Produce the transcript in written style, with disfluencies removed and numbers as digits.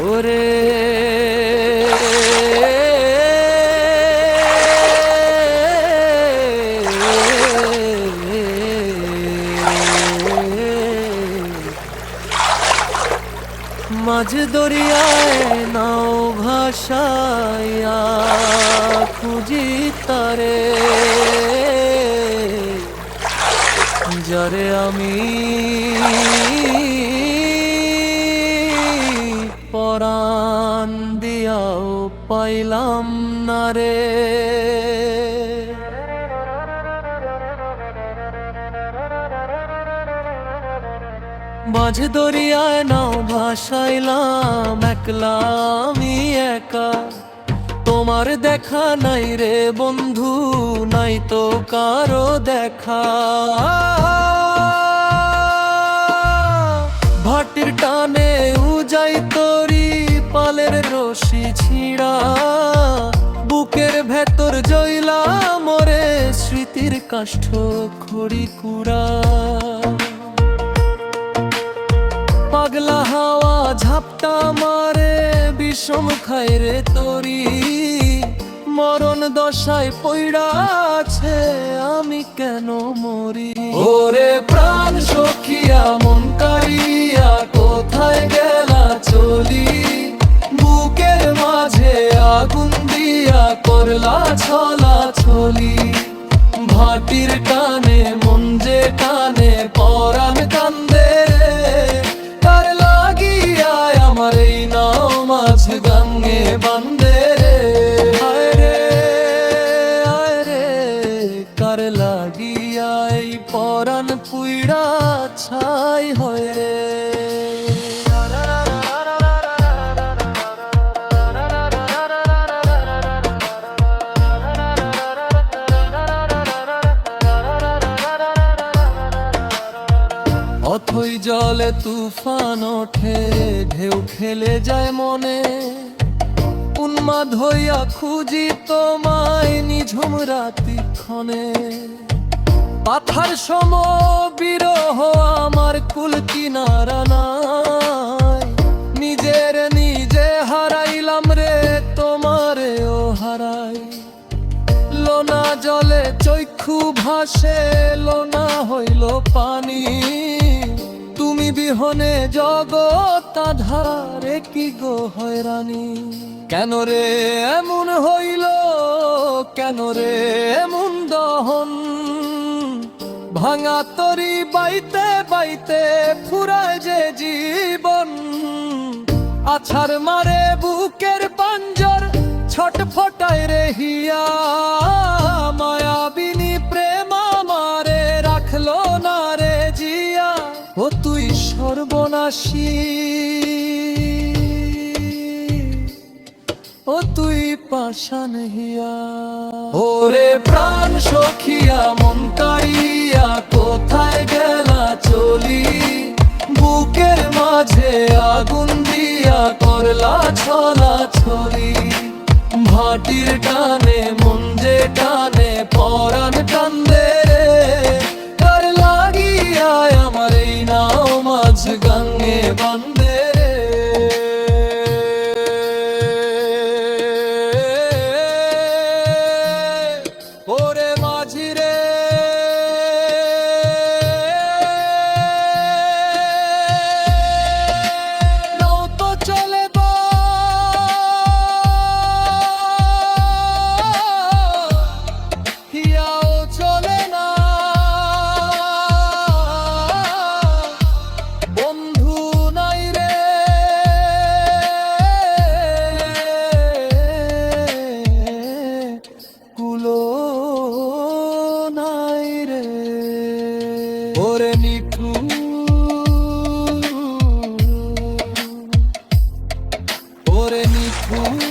ওরে মাঝ দরিয়ায় নাও ভাসাইয়া খুঁজি তারে, যারে আমি পরাণ দিয়াও পাইলাম না রে। মাঝ দরিয়ায় নাও ভাসাইলাম একলা আমি একা, তোমার দেখা নাই রে বন্ধু, নাই তো কারো দেখা। ভাটির টানে উজাই তরি পালের রশি ছিঁড়া, বুকের ভেতর জইলা মরে স্মৃতির কাষ্ঠ খড়ি কুড়া। পাগলা হাওয়া ঝাপটা মারে বিষম খায় রে তরি, মরণ দশায় পইড়া আছে আমি কেন মরি। ওরে প্রাণ সখিয়া মন কারিয়া কোথায় গেলা চলি, বুকের মাঝে আগুন দিয়া করলা ছলা ছলি। ভাটির টানে মন যে টানে পরাণ কান্দে, তার লাগিয়া আমার এই নাও মাঝ গাঙ্গে বান্দে রে। আয় রে কার লাগিয়া এই পরাণ পুইড়া ছাই হয় রে। অথই জলে তুফান ওঠে, ঢেউ খেলে যায় মনে, উন্মাদ হইয়া খুঁজি তোমায় নিঝুম রাতিক্ষণে। পাথার সম বিরহ আমার কুল কিনারা নাই, নিজের নিজে হারাইলাম রে তোমারে ও হারাই। লোনা জলে চক্ষু ভাসে, লোনা হইল পানি, তুমি বিহনে জগৎ আধারে কি গো হয়রানি। কেন রে এমন হইল, কেন রে এমন দহন, ভাঙা তরি বাইতে বাইতে ফুরায় যে জীবন। আছাড় মারে বুকের পাঞ্জর ছটফটায় রে হিয়া, মায়াবিনী প্রেম আমারে রাখলো না রে জিয়া। ও তুই সর্বনাশী, ও তুই পাষাণ হিয়া। ওরে প্রাণ সখিয়া মন কারিয়া কোথায় গেলা চলি, বুকের মাঝে আগুন দিয়া করলা ছলা ছলি। ভাটির টানে মন যে টানে পরাণ কান্দে, কার লাগিয়া আমার এই নাও মাঝ গাঙ্গে বান্দে রে। ওরে মাঝি রে নাও তো চলে হিয়াও চলে না, বন্ধু নাই রে কুলো নাই রে। ওরে নিঠুর, ওরে নিঠুর।